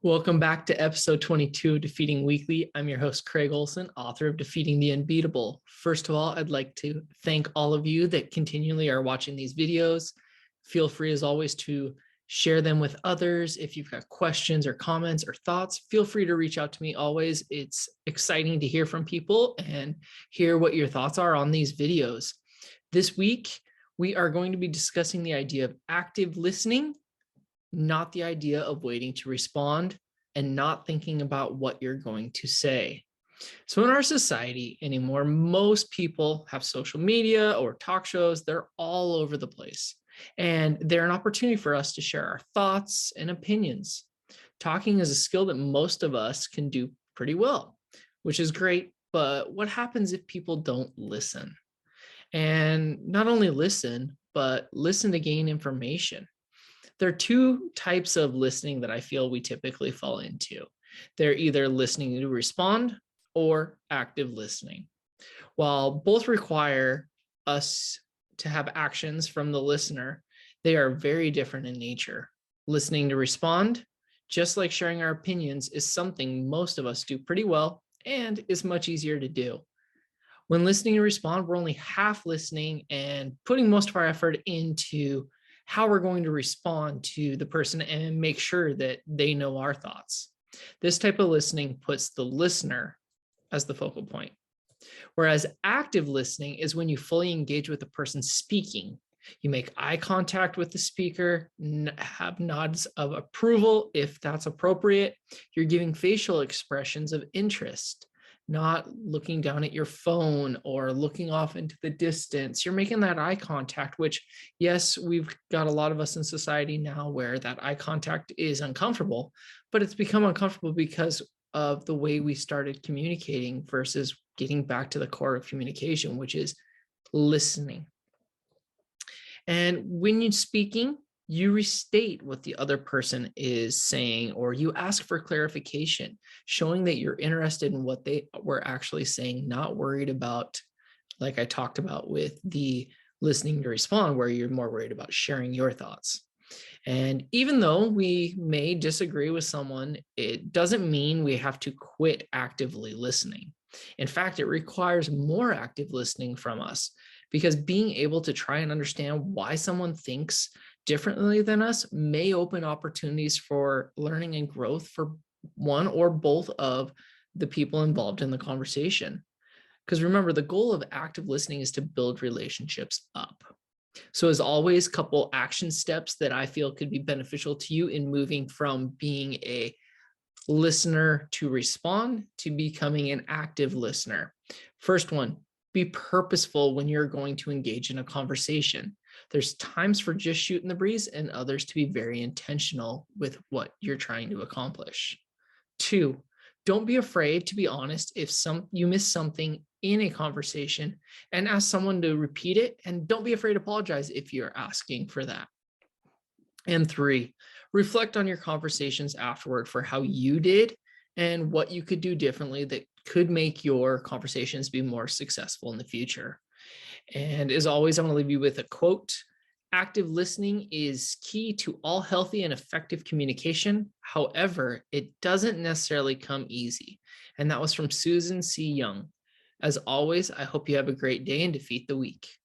Welcome back to episode 22 of Defeating Weekly. I'm your host, Craig Olson, author of Defeating the Unbeatable. First of all, I'd like to thank all of you that continually are watching these videos. Feel free, as always, to share them with others. If you've got questions or comments or thoughts, feel free to reach out to me always. It's exciting to hear from people and hear what your thoughts are on these videos. This week, we are going to be discussing the idea of active listening, not the idea of waiting to respond and not thinking about what you're going to say. So in our society anymore, most people have social media or talk shows. They're all over the place. And they're an opportunity for us to share our thoughts and opinions. Talking is a skill that most of us can do pretty well, which is great. But what happens if people don't listen? And not only listen, but listen to gain information. There are two types of listening that I feel we typically fall into. They're either listening to respond or active listening. While both require us to have actions from the listener, they are very different in nature. Listening to respond, just like sharing our opinions, is something most of us do pretty well and is much easier to do. When listening to respond, we're only half listening and putting most of our effort into how we're going to respond to the person and make sure that they know our thoughts. This type of listening puts the listener as the focal point. Whereas active listening is when you fully engage with the person speaking. You make eye contact with the speaker, have nods of approval if that's appropriate. You're giving facial expressions of interest, not looking down at your phone or looking off into the distance. You're making that eye contact, which, yes, we've got a lot of us in society now where that eye contact is uncomfortable, but it's become uncomfortable because of the way we started communicating versus getting back to the core of communication, which is listening. And when you're speaking, you restate what the other person is saying, or you ask for clarification, showing that you're interested in what they were actually saying, not worried about, like I talked about with the listening to respond, where you're more worried about sharing your thoughts. And even though we may disagree with someone, it doesn't mean we have to quit actively listening. In fact, it requires more active listening from us, because being able to try and understand why someone thinks differently than us may open opportunities for learning and growth for one or both of the people involved in the conversation. Because remember, the goal of active listening is to build relationships up. So as always, couple action steps that I feel could be beneficial to you in moving from being a listener to respond to becoming an active listener. First one, be purposeful when you're going to engage in a conversation. There's times for just shooting the breeze and others to be very intentional with what you're trying to accomplish. Two, don't be afraid to be honest if you miss something in a conversation and ask someone to repeat it, and don't be afraid to apologize if you're asking for that. And three, reflect on your conversations afterward for how you did and what you could do differently that could make your conversations be more successful in the future. And as always, I'm going to leave you with a quote. Active listening is key to all healthy and effective communication. However, it doesn't necessarily come easy. And that was from Susan C. Young. As always, I hope you have a great day and defeat the week.